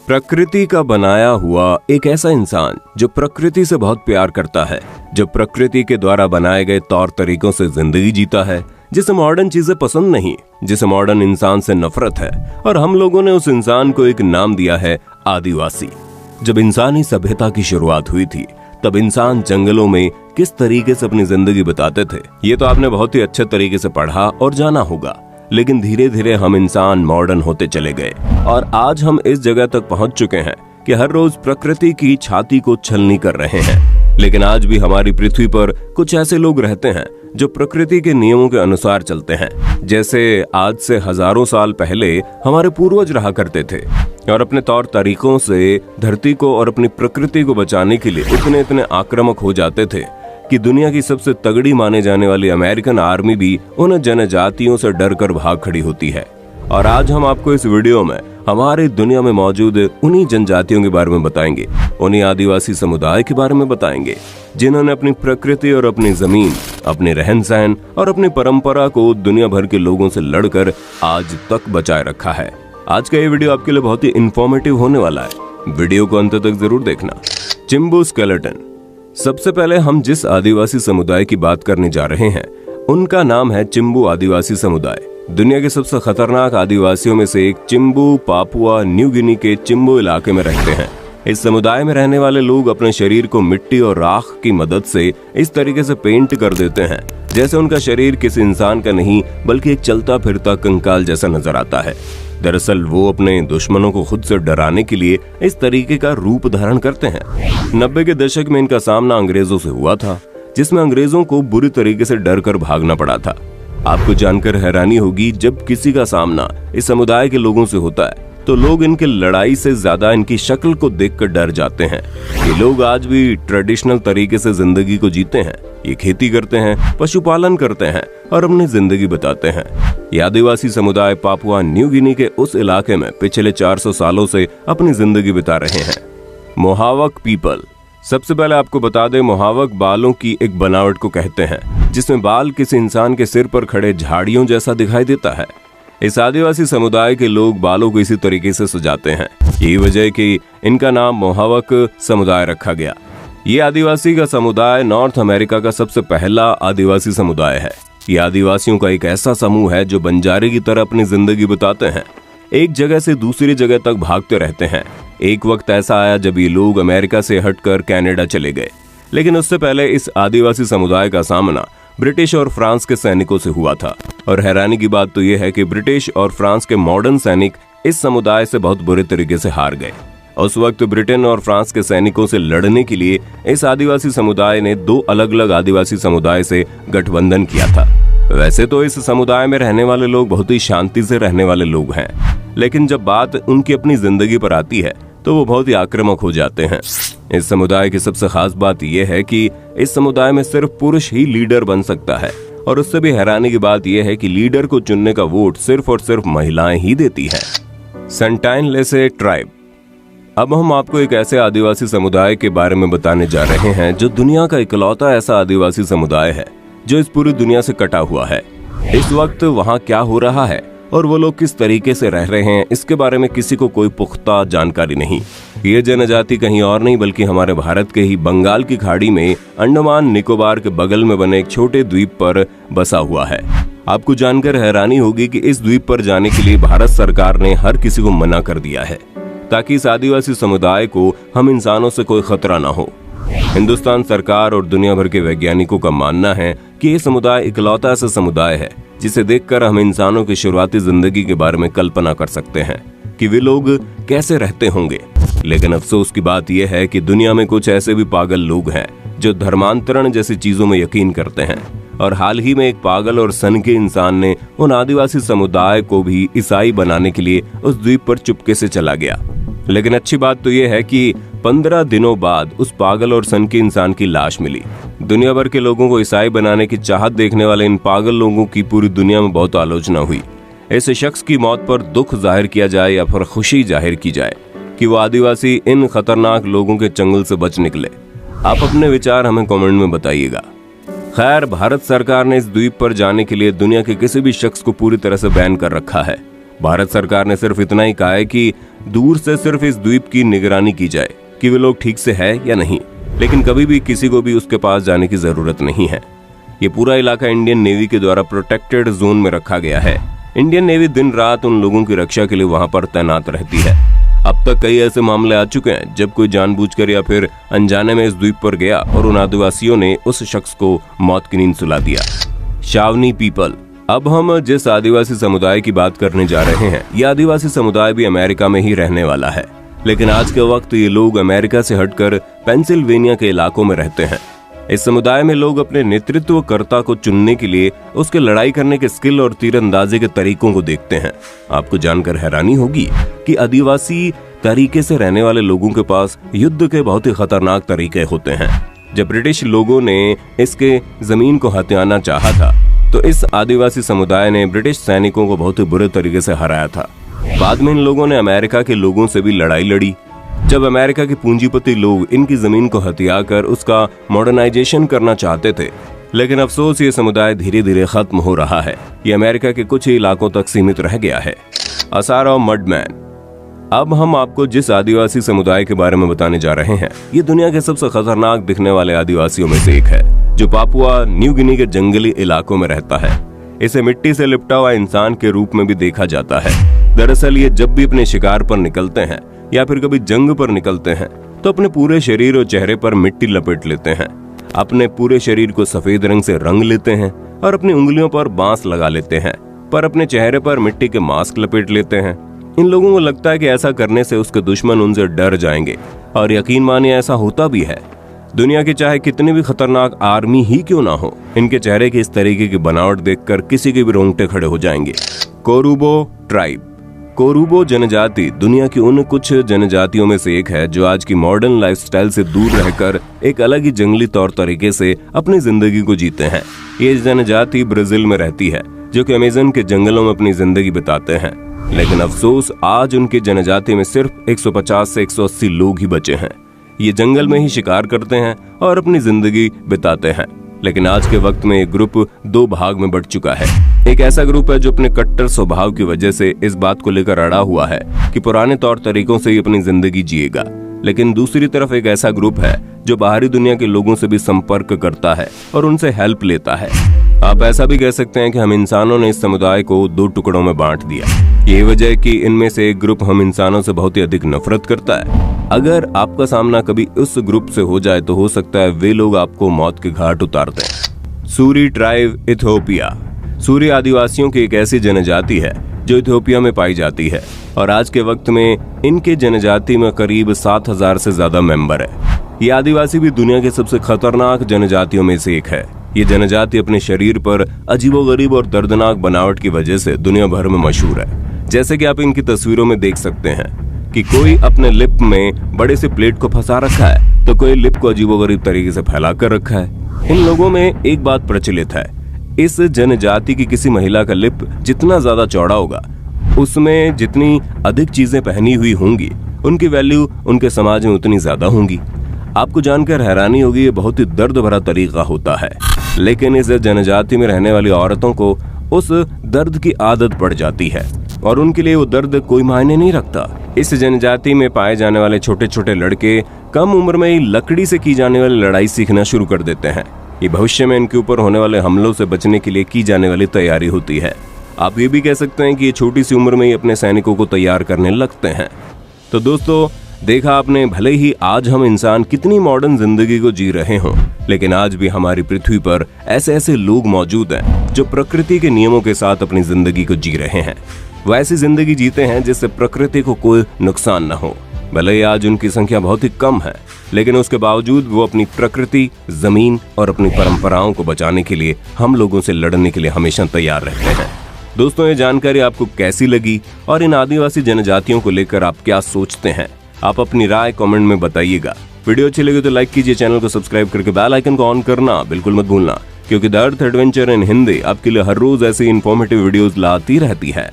प्रकृति का बनाया हुआ एक ऐसा इंसान जो प्रकृति से बहुत प्यार करता है, जो प्रकृति के द्वारा बनाए गए तौर तरीकों से जिंदगी जीता है, जिसे मॉडर्न चीजें पसंद नहीं, जिसे मॉडर्न इंसान से नफरत है। और हम लोगों ने उस इंसान को एक नाम दिया है आदिवासी। जब इंसानी सभ्यता की शुरुआत हुई थी तब इंसान जंगलों में किस तरीके से अपनी जिंदगी बिताते थे, ये तो आपने बहुत ही अच्छे तरीके से पढ़ा और जाना होगा। लेकिन धीरे धीरे हम इंसान मॉडर्न होते चले गए और आज हम इस जगह तक पहुंच चुके हैं कि हर रोज प्रकृति की छाती को छलनी कर रहे हैं। लेकिन आज भी हमारी पृथ्वी पर कुछ ऐसे लोग रहते हैं जो प्रकृति के नियमों के अनुसार चलते हैं, जैसे आज से हजारों साल पहले हमारे पूर्वज रहा करते थे और अपने तौर तरीकों से धरती को और अपनी प्रकृति को बचाने के लिए इतने आक्रामक हो जाते थे कि दुनिया की सबसे तगड़ी माने जाने वाली अमेरिकन आर्मी भी उन जनजातियों से डरकर भाग खड़ी होती है। और आज हम आपको इस वीडियो में हमारी दुनिया में मौजूद उन्हीं जनजातियों के बारे में बताएंगे, उन्हीं आदिवासी समुदाय के बारे में बताएंगे जिन्होंने अपनी प्रकृति और अपनी जमीन, अपने रहन सहन और अपनी परंपरा को दुनिया भर के लोगों से लड़कर आज तक बचाए रखा है। आज का ये वीडियो आपके लिए बहुत ही इंफॉर्मेटिव होने वाला है, वीडियो को अंत तक जरूर देखना। चिंबू स्केलेटन। सबसे पहले हम जिस आदिवासी समुदाय की बात करने जा रहे हैं उनका नाम है चिंबू आदिवासी समुदाय। दुनिया के सबसे खतरनाक आदिवासियों में से एक चिंबू पापुआ न्यू गिनी के चिंबू इलाके में रहते हैं। इस समुदाय में रहने वाले लोग अपने शरीर को मिट्टी और राख की मदद से इस तरीके से पेंट कर देते हैं जैसे उनका शरीर किसी इंसान का नहीं बल्कि एक चलता फिरता कंकाल जैसा नजर आता है। दरअसल वो अपने दुश्मनों को खुद से डराने के लिए इस तरीके का रूप धारण करते हैं। 90 के दशक में इनका सामना अंग्रेजों से हुआ था, जिसमें अंग्रेजों को बुरी तरीके से डर कर भागना पड़ा था। आपको जानकर हैरानी होगी, जब किसी का सामना इस समुदाय के लोगों से होता है तो लोग इनके लड़ाई से ज्यादा इनकी शक्ल को देखकर डर जाते हैं। ये लोग आज भी ट्रेडिशनल तरीके से जिंदगी को जीते हैं। ये खेती करते हैं, पशुपालन करते हैं और अपनी जिंदगी बताते हैं। ये आदिवासी समुदाय पापुआ न्यू गिनी के उस इलाके में पिछले 400 सालों से अपनी जिंदगी बिता रहे हैं। मोहावक पीपल। सबसे पहले आपको बता दें, मोहावक बालों की एक बनावट को कहते हैं जिसमें बाल किसी इंसान के सिर पर खड़े झाड़ियों जैसा दिखाई देता है। इस आदिवासी समुदाय के लोग बालों को इसी तरीके से सजाते हैं। यही वजह है कि इनका नाम मोहावक समुदाय रखा गया। ये आदिवासी का समुदाय नॉर्थ अमेरिका का सबसे पहला आदिवासी समुदाय है। ये आदिवासियों का एक ऐसा समूह है जो बंजारे की तरह अपनी जिंदगी बिताते हैं, एक जगह से दूसरी जगह तक भागते रहते हैं। एक वक्त ऐसा आया जब ये लोग अमेरिका से हटकर कनाडा चले गए, लेकिन उससे पहले इस आदिवासी समुदाय का सामना ब्रिटिश और फ्रांस के सैनिकों से हुआ था। और हैरानी की बात तो यह है कि ब्रिटिश और फ्रांस के मॉडर्न सैनिक इस समुदाय से बहुत बुरे तरीके से हार गए। उस वक्त ब्रिटेन और फ्रांस के सैनिकों से लड़ने के लिए इस आदिवासी समुदाय ने 2 अलग अलग आदिवासी समुदाय से गठबंधन किया था। वैसे तो इस समुदाय में रहने वाले लोग बहुत ही शांति से रहने वाले लोग हैं, लेकिन जब बात उनकी अपनी जिंदगी पर आती है तो वो बहुत ही आक्रामक हो जाते हैं। इस समुदाय की सबसे खास बात यह है कि इस समुदाय में सिर्फ पुरुष ही लीडर बन सकता है और उससे भी हैरानी की बात यह है कि लीडर को चुनने का वोट सिर्फ और सिर्फ महिलाएं ही देती हैं। सेंटाइन लेसे ट्राइब। अब हम आपको एक ऐसे आदिवासी समुदाय के बारे में बताने जा रहे हैं जो दुनिया का इकलौता ऐसा आदिवासी समुदाय है जो इस पूरी दुनिया से कटा हुआ है। इस वक्त वहाँ क्या हो रहा है और वो लोग किस तरीके से रह रहे हैं, इसके बारे में किसी को कोई पुख्ता जानकारी नहीं। ये जनजाति कहीं और नहीं बल्कि हमारे भारत के ही बंगाल की खाड़ी में अंडमान निकोबार के बगल में बने एक छोटे द्वीप पर बसा हुआ है। आपको जानकर हैरानी होगी कि इस द्वीप पर जाने के लिए भारत सरकार ने हर किसी को मना कर दिया है ताकि इस आदिवासी समुदाय को हम इंसानों से कोई खतरा ना हो। हिंदुस्तान सरकार और दुनिया भर के वैज्ञानिकों का मानना है कि ये समुदाय इकलौता ऐसा समुदाय है जिसे देखकर हम इंसानों की शुरुआती जिंदगी के बारे में कल्पना कर सकते हैं कि वे लोग कैसे रहते होंगे। लेकिन अफसोस की बात यह है कि दुनिया में कुछ ऐसे भी पागल लोग हैं जो धर्मांतरण जैसी चीजों में यकीन करते हैं। और हाल ही में एक पागल और सनकी इंसान ने उन आदिवासी समुदाय को भी ईसाई बनाने के लिए उस द्वीप पर चुपके से चला गया। लेकिन अच्छी बात तो यह है कि 15 दिनों बाद उस पागल और सनकी इंसान की लाश मिली। दुनिया भर के लोगों को ईसाई बनाने की चाहत देखने वाले इन पागल लोगों की पूरी दुनिया में बहुत आलोचना हुई। ऐसे शख्स की मौत पर दुख जाहिर किया जाए या फिर खुशी जाहिर की जाए कि वो आदिवासी इन खतरनाक लोगों के चंगुल से बच निकले। आप अपने विचार हमें कमेंट में बताइएगा। खैर, भारत सरकार ने इस द्वीप पर जाने के लिए दुनिया के किसी भी शख्स को पूरी तरह से बैन कर रखा है। भारत सरकार ने सिर्फ इतना ही कहा है कि दूर से सिर्फ इस द्वीप की निगरानी की जाए कि वे लोग ठीक से है या नहीं, लेकिन कभी भी किसी को भी उसके पास जाने की जरूरत नहीं है। ये पूरा इलाका इंडियन नेवी के द्वारा प्रोटेक्टेड जोन में रखा गया है। इंडियन नेवी दिन रात उन लोगों की रक्षा के लिए वहां पर तैनात रहती है। अब तक कई ऐसे मामले आ चुके हैं जब कोई जानबूझकर या फिर अनजाने में इस द्वीप पर गया और उन आदिवासियों ने उस शख्स को मौत की नींद सुला दिया। शावनी पीपल। अब हम जिस आदिवासी समुदाय की बात करने जा रहे हैं, यह आदिवासी समुदाय भी अमेरिका में ही रहने वाला है, लेकिन आज के वक्त ये लोग अमेरिका से हटकर पेंसिल्वेनिया के इलाकों में रहते हैं। इस समुदाय में लोग अपने नेतृत्वकर्ता को चुनने के लिए उसके लड़ाई करने के स्किल और तीरंदाजी के तरीकों को देखते हैं। आपको जानकर हैरानी होगी कि आदिवासी तरीके से रहने वाले लोगों के पास युद्ध के बहुत ही खतरनाक तरीके होते हैं। जब ब्रिटिश लोगों ने इसके जमीन को हथियाना चाहा था तो इस आदिवासी समुदाय ने ब्रिटिश सैनिकों को बहुत ही बुरे तरीके से हराया था। बाद में इन लोगों ने अमेरिका के लोगों से भी लड़ाई लड़ी। जब अमेरिका के पूंजीपति लोग इनकी जमीन को हथिया कर उसका मॉडर्नाइजेशन करना चाहते थे, लेकिन अफसोस ये समुदाय धीरे धीरे खत्म हो रहा है। ये अमेरिका के कुछ ही इलाकों तक सीमित रह गया है। असारा मडमैन। अब हम आपको जिस आदिवासी समुदाय के बारे में बताने जा रहे हैं, ये दुनिया के सबसे खतरनाक दिखने वाले आदिवासियों में से एक है, जो पापुआ न्यू गिनी के जंगली इलाकों में रहता है। इसे मिट्टी से लिपटा हुआ इंसान के रूप में भी देखा जाता है। दरअसल ये जब भी अपने शिकार पर निकलते हैं या फिर कभी जंग पर निकलते हैं तो अपने पूरे शरीर और चेहरे पर मिट्टी लपेट लेते हैं, अपने पूरे शरीर को सफेद रंग से रंग लेते हैं और अपनी उंगलियों पर बांस लगा लेते हैं, पर अपने चेहरे पर मिट्टी के मास्क लपेट लेते हैं। इन लोगों को लगता है कि ऐसा करने से उसके दुश्मन उनसे डर जाएंगे, और यकीन मानिए ऐसा होता भी है। दुनिया की चाहे कितनी भी खतरनाक आर्मी ही क्यों ना हो, इनके चेहरे की इस तरीके की बनावट देखकर किसी के भी रोंगटे खड़े हो जाएंगे। कोरुबो ट्राइब। कोरुबो जनजाति दुनिया की उन कुछ जनजातियों में से एक है जो आज की मॉडर्न लाइफस्टाइल से दूर रहकर एक अलग ही जंगली तौर तरीके से अपनी जिंदगी को जीते हैं। ये जनजाति ब्राजील में रहती है, जो कि अमेज़न के जंगलों में अपनी जिंदगी बिताते हैं। लेकिन अफसोस आज उनकी जनजाति में सिर्फ 150 से 180 लोग ही बचे हैं। ये जंगल में ही शिकार करते हैं और अपनी जिंदगी बिताते हैं। लेकिन आज के वक्त में ये ग्रुप दो भाग में बढ़ चुका है। एक ऐसा ग्रुप है जो अपने कट्टर स्वभाव की वजह से इस बात को लेकर अड़ा हुआ है कि पुराने तौर तरीकों से ही अपनी जिंदगी जिएगा, लेकिन दूसरी तरफ एक ऐसा ग्रुप है जो बाहरी दुनिया के लोगों से भी संपर्क करता है और उनसे हेल्प लेता है। आप ऐसा भी कह सकते हैं कि हम इंसानों ने इस समुदाय को दो टुकड़ों में बांट दिया। ये वजह है कि इनमें से एक ग्रुप हम इंसानों से बहुत ही अधिक नफरत करता है। अगर आपका सामना कभी उस ग्रुप से हो जाए तो हो सकता है वे लोग आपको मौत के घाट उतार दें। Suri tribe Ethiopia. सूरी आदिवासियों की एक ऐसी जनजाति है जो इथियोपिया में पाई जाती है, और आज के वक्त में इनके जनजाति में करीब 7000 से ज्यादा मेंबर है। ये आदिवासी भी दुनिया के सबसे खतरनाक जनजातियों में से एक है। ये जनजाति अपने शरीर पर अजीबोगरीब और दर्दनाक बनावट की वजह से दुनिया भर में मशहूर है। जैसे कि आप इनकी तस्वीरों में देख सकते हैं कि कोई अपने लिप में बड़े से प्लेट को फंसा रखा है तो कोई लिप को अजीबोगरीब तरीके से फैला कर रखा है। इन लोगों में एक बात प्रचलित है, इस जनजाति की किसी महिला का लिप जितना ज्यादा चौड़ा होगा, उसमें जितनी अधिक चीजें पहनी हुई होंगी, उनकी वैल्यू उनके समाज में उतनी ज्यादा होंगी। आपको जानकर हैरानी होगी, ये बहुत ही दर्द भरा तरीका होता है, लेकिन इस जनजाति में रहने वाली औरतों को उस दर्द की आदत पड़ जाती है और उनके लिए वो दर्द कोई मायने नहीं रखता। इस जनजाति में पाए जाने वाले छोटे छोटे लड़के कम उम्र में ही लकड़ी से की जाने वाली लड़ाई सीखना शुरू कर देते हैं। ये भविष्य में इनके ऊपर होने वाले हमलों से बचने के लिए की जाने वाली तैयारी होती है। आप ये भी कह सकते हैं कि ये छोटी सी उम्र में ही अपने सैनिकों को तैयार करने लगते हैं। तो दोस्तों, देखा आपने, भले ही आज हम इंसान कितनी मॉडर्न जिंदगी को जी रहे हों, लेकिन आज भी हमारी पृथ्वी पर ऐसे ऐसे लोग मौजूद हैं जो प्रकृति के नियमों के साथ अपनी जिंदगी को जी रहे हैं। वो ऐसी जिंदगी जीते हैं जिससे प्रकृति को कोई नुकसान न हो। भले ही आज उनकी संख्या बहुत ही कम है, लेकिन उसके बावजूद वो अपनी प्रकृति, जमीन और अपनी परंपराओं को बचाने के लिए हम लोगों से लड़ने के लिए हमेशा तैयार रहते हैं। दोस्तों, ये जानकारी आपको कैसी लगी और इन आदिवासी जनजातियों को लेकर आप क्या सोचते हैं? आप अपनी राय कमेंट में बताइएगा। वीडियो अच्छी लगी तो लाइक कीजिए, चैनल को सब्सक्राइब करके बेल आइकन को ऑन करना बिल्कुल मत भूलना, क्योंकि the earth adventure in Hindi आपके लिए हर रोज ऐसी इन्फॉर्मेटिव वीडियोस लाती रहती है।